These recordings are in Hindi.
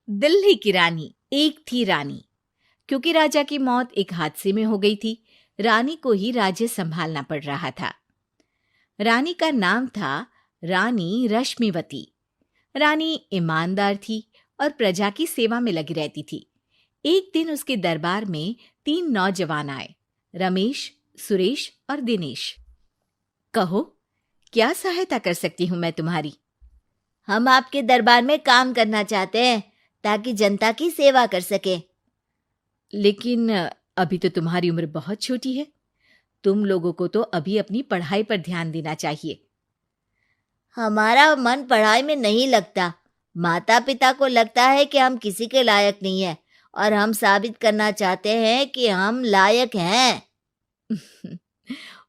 दिल्ली की रानी। एक थी रानी। क्योंकि राजा की मौत एक हादसे में हो गई थी, रानी को ही राज्य संभालना पड़ रहा था। रानी का नाम था रानी रश्मिवती। रानी ईमानदार थी और प्रजा की सेवा में लगी रहती थी। एक दिन उसके दरबार में 3 नौजवान आए, रमेश, सुरेश और दिनेश। कहो, क्या सहायता कर सकती हूँ मैं तुम्हारी? हम आपके दरबार में काम करना चाहते हैं ताकि जनता की सेवा कर सके। लेकिन अभी तो तुम्हारी उम्र बहुत छोटी है। तुम लोगों को तो अभी अपनी पढ़ाई पर ध्यान देना चाहिए। हमारा मन पढ़ाई में नहीं लगता। माता पिता को लगता है कि हम किसी के लायक नहीं है और हम साबित करना चाहते हैं कि हम लायक हैं।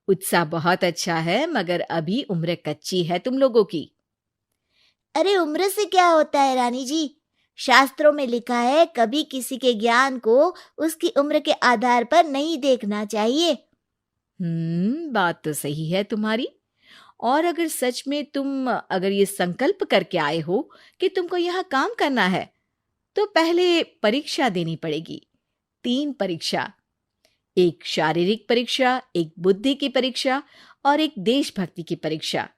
उत्साह बहुत अच्छा है, मगर अभी उम्र कच्ची है तुम लोगों की। अरे उम्र से क्या होता है रानी जी? शास्त्रों में लिखा है कभी किसी के ज्ञान को उसकी उम्र के आधार पर नहीं देखना चाहिए। बात तो सही है तुम्हारी। और अगर सच में तुम अगर ये संकल्प करके आए हो कि तुमको यहाँ काम करना है, तो पहले परीक्षा देनी पड़ेगी। 3 परीक्षा, एक शारीरिक परीक्षा, एक बुद्धि की परीक्षा और एक देशभक्ति की परीक्षा।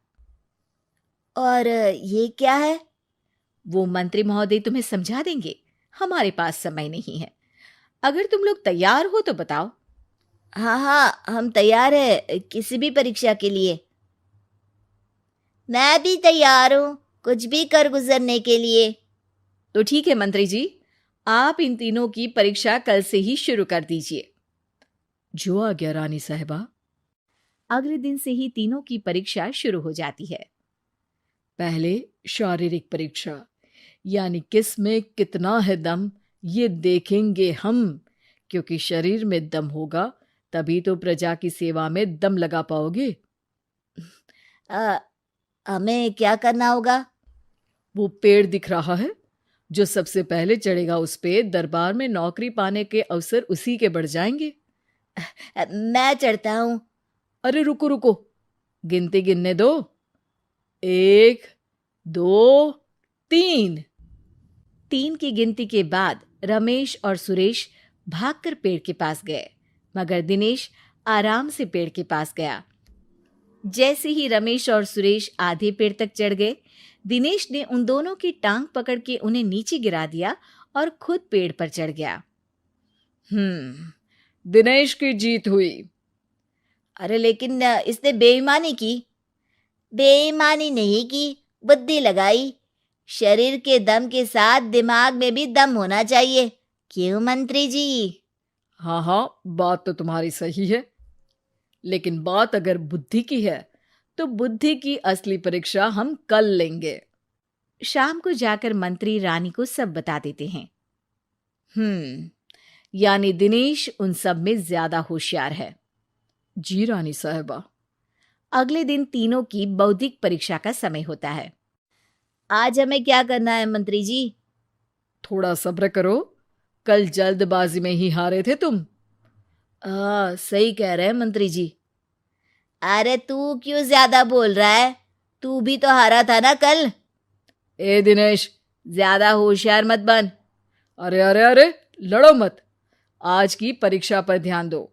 और ये क्या है? वो मंत्री महोदय तुम्हें समझा देंगे। हमारे पास समय नहीं है। अगर तुम लोग तैयार हो तो बताओ। हाँ हाँ, हम तैयार है किसी भी परीक्षा के लिए। मैं भी तैयार हूँ कुछ भी कर गुजरने के लिए। तो ठीक है मंत्री जी, आप इन तीनों की परीक्षा कल से ही शुरू कर दीजिए। जो आ गया रानी साहिबा। अगले दिन से ही तीनों की परीक्षा शुरू हो जाती है। पहले शारीरिक परीक्षा, यानी किस में कितना है दम, ये देखेंगे हम। क्योंकि शरीर में दम होगा तभी तो प्रजा की सेवा में दम लगा पाओगे। हमें क्या करना होगा? वो पेड़ दिख रहा है, जो सबसे पहले चढ़ेगा उस पे दरबार में नौकरी पाने के अवसर उसी के बढ़ जाएंगे। मैं चढ़ता हूँ। अरे रुको रुको, गिनती गिनने दो। 1, 2, 3। 3 की गिनती के बाद रमेश और सुरेश भागकर पेड़ के पास गए, मगर दिनेश आराम से पेड़ के पास गया। जैसे ही रमेश और सुरेश आधे पेड़ तक चढ़ गए, दिनेश ने उन दोनों की टांग पकड़ के उन्हें नीचे गिरा दिया और खुद पेड़ पर चढ़ गया। दिनेश की जीत हुई। अरे लेकिन इसने बेईमानी की। बेईमानी नहीं की, बुद्धि लगाई। शरीर के दम के साथ दिमाग में भी दम होना चाहिए। क्यों मंत्री जी? हाँ हाँ, बात तो तुम्हारी सही है, लेकिन बात अगर बुद्धि की है तो बुद्धि की असली परीक्षा हम कल लेंगे। शाम को जाकर मंत्री रानी को सब बता देते हैं। यानी दिनेश उन सब में ज्यादा होशियार है। जी रानी साहिबा। अगले दिन तीनों की बौद्धिक परीक्षा का समय होता है। आज हमें क्या करना है मंत्री जी? थोड़ा सब्र करो, कल जल्दबाजी में ही हारे थे तुम। सही कह रहे हैं मंत्री जी। अरे तू क्यों ज्यादा बोल रहा है? तू भी तो हारा था ना कल। ए दिनेश, ज्यादा होशियार मत बन। अरे अरे अरे, लड़ो मत। आज की परीक्षा पर ध्यान दो।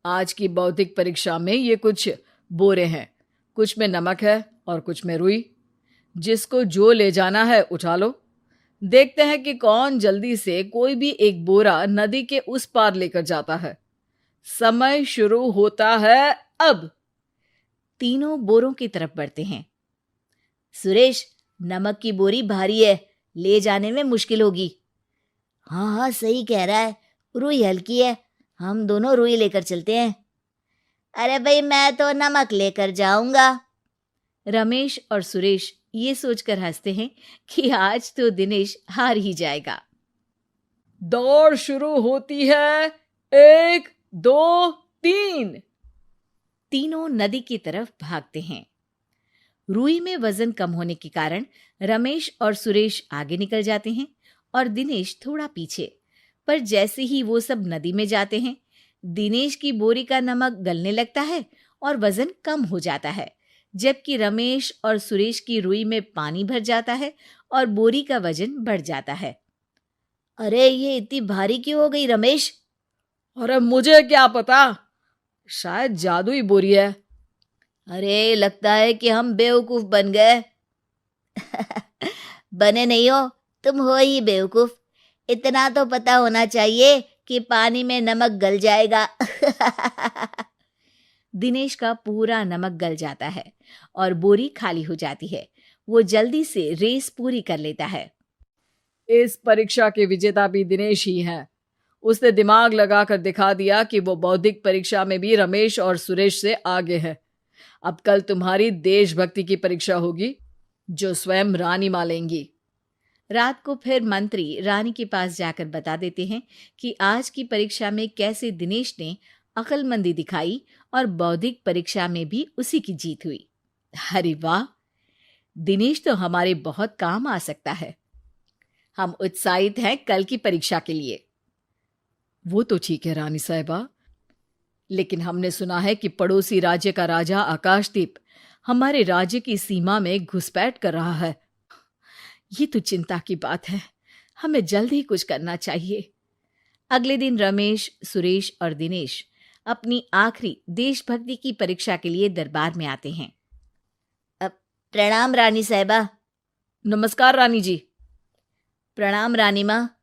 आज की बौद्धिक परीक्षा में ये कुछ बोरे हैं, कुछ में नमक है और कुछ में रुई। जिसको जो ले जाना है उठा लो। देखते हैं कि कौन जल्दी से कोई भी एक बोरा नदी के उस पार लेकर जाता है। समय शुरू होता है अब। तीनों बोरों की तरफ बढ़ते हैं। सुरेश, नमक की बोरी भारी है, ले जाने में मुश्किल होगी। हाँ हाँ, सही कह रहा है, रुई हल्की है, हम दोनों रुई लेकर चलते हैं। अरे भाई, मैं तो नमक लेकर जाऊंगा। रमेश और सुरेश ये सोचकर हंसते हैं कि आज तो दिनेश हार ही जाएगा। दौड़ शुरू होती है। 1, 2, 3। तीनों नदी की तरफ भागते हैं। रुई में वजन कम होने के कारण रमेश और सुरेश आगे निकल जाते हैं और दिनेश थोड़ा पीछे। पर जैसे ही वो सब नदी में जाते हैं, दिनेश की बोरी का नमक गलने लगता है और वजन कम हो जाता है, जबकि रमेश और सुरेश की रुई में पानी भर जाता है और बोरी का वजन बढ़ जाता है। अरे ये इतनी भारी क्यों हो गई रमेश? अरे मुझे क्या पता, शायद जादुई बोरी है। अरे लगता है कि हम बेवकूफ बन गए। बने नहीं हो, तुम हो ही बेवकूफ। इतना तो पता होना चाहिए कि पानी में नमक गल जाएगा। दिनेश का पूरा नमक गल जाता है और बोरी खाली हो जाती है। वो जल्दी से रेस पूरी कर लेता है। इस परीक्षा के विजेता भी दिनेश ही हैं। उसने दिमाग लगाकर दिखा दिया कि वो बौद्धिक परीक्षा में भी रमेश और सुरेश से आगे है। अब कल तुम्हारी देशभक्ति की परीक्षा होगी, जो स्वयं रानी मां लेंगी। रात को फिर मंत्री रानी के पास जाकर बता देते हैं कि आज की परीक्षा में कैसे दिनेश ने अक्लमंदी दिखाई और बौद्धिक परीक्षा में भी उसी की जीत हुई। अरे वाह, दिनेश तो हमारे बहुत काम आ सकता है। हम उत्साहित हैं कल की परीक्षा के लिए। वो तो ठीक है रानी साहिबा, लेकिन हमने सुना है कि पड़ोसी राज्य का राजा आकाशदीप हमारे राज्य की सीमा में घुसपैठ कर रहा है। ये तो चिंता की बात है। हमें जल्द ही कुछ करना चाहिए। अगले दिन रमेश, सुरेश और दिनेश अपनी आखिरी देशभक्ति की परीक्षा के लिए दरबार में आते हैं। प्रणाम रानी साहिबा। नमस्कार रानी जी। प्रणाम रानी माँ।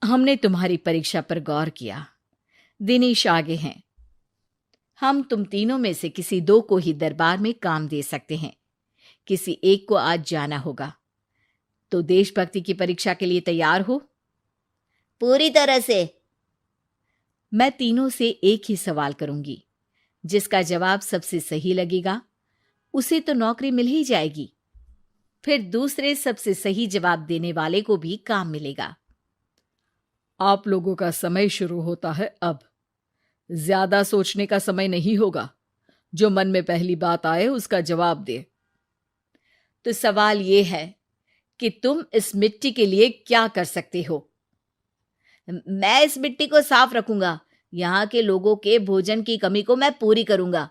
हमने तुम्हारी परीक्षा पर गौर किया। दिनेश आगे हैं। हम तुम तीनों में से किसी दो को ही दरबार में काम दे सकते हैं। किसी एक को आज जाना होगा। तो देशभक्ति की परीक्षा के लिए तैयार हो? पूरी तरह से। मैं तीनों से एक ही सवाल करूंगी। जिसका जवाब सबसे सही लगेगा उसे तो नौकरी मिल ही जाएगी। फिर दूसरे सबसे सही जवाब देने वाले को भी काम मिलेगा। आप लोगों का समय शुरू होता है अब। ज्यादा सोचने का समय नहीं होगा। जो मन में पहली बात आए उसका जवाब दे। तो सवाल यह है कि तुम इस मिट्टी के लिए क्या कर सकते हो? मैं इस मिट्टी को साफ रखूंगा। यहाँ के लोगों के भोजन की कमी को मैं पूरी करूंगा।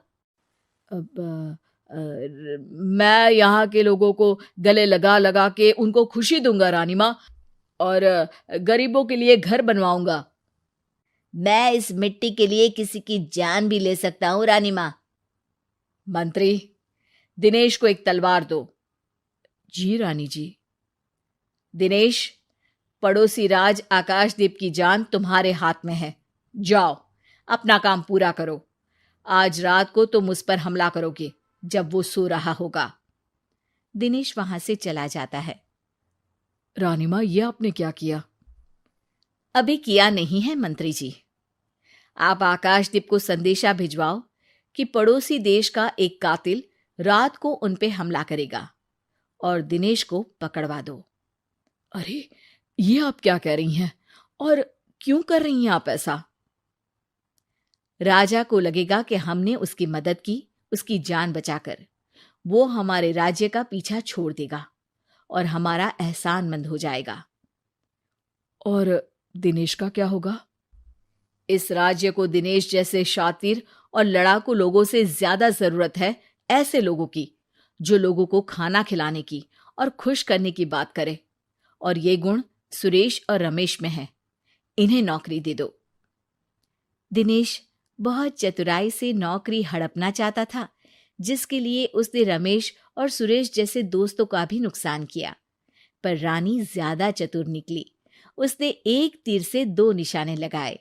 मैं यहाँ के लोगों को गले लगा लगा के उनको खुशी दूंगा रानी माँ, और गरीबों के लिए घर बनवाऊंगा। मैं इस मिट्टी के लिए किसी की जान भी ले सकता हूँ रानी माँ। मंत्री, दिनेश को एक तलवार दो। जी रानी जी। दिनेश, पड़ोसी राज आकाशदीप की जान तुम्हारे हाथ में है। जाओ, अपना काम पूरा करो। आज रात को तुम उस पर हमला करोगे जब वो सो रहा होगा। दिनेश वहां से चला जाता है। रानी मां, ये आपने क्या किया? अभी किया नहीं है मंत्री जी। आप आकाशदीप को संदेशा भिजवाओ कि पड़ोसी देश का एक कातिल रात को उन पे हमला करेगा और दिनेश को पकड़वा दो। अरे, ये आप क्या कह रही हैं? और क्यों कर रही हैं आप ऐसा? राजा को लगेगा कि हमने उसकी मदद की, उसकी जान बचाकर। वो हमारे राज्य का पीछा छोड़ देगा और हमारा एहसानमंद हो जाएगा। और दिनेश का क्या होगा? इस राज्य को दिनेश जैसे शातिर और लड़ाकू लोगों से ज्यादा जरूरत है, ऐसे लोगों की जो लोगों को खाना खिलाने की और खुश करने की बात करे। और ये गुण सुरेश और रमेश में है। इन्हें नौकरी दे दो। दिनेश बहुत चतुराई से नौकरी हड़पना चाहता था, जिसके लिए उसने रमेश और सुरेश जैसे दोस्तों का भी नुकसान किया। पर रानी ज्यादा चतुर निकली। उसने एक तीर से दो निशाने लगाए।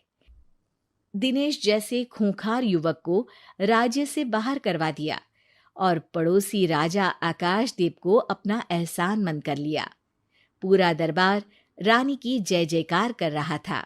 दिनेश जैसे खूंखार युवक को राज्य से बाहर करवा दिया और पड़ोसी राजा आकाशदीप को अपना एहसानमंद कर लिया। पूरा दरबार रानी की जय जयकार कर रहा था।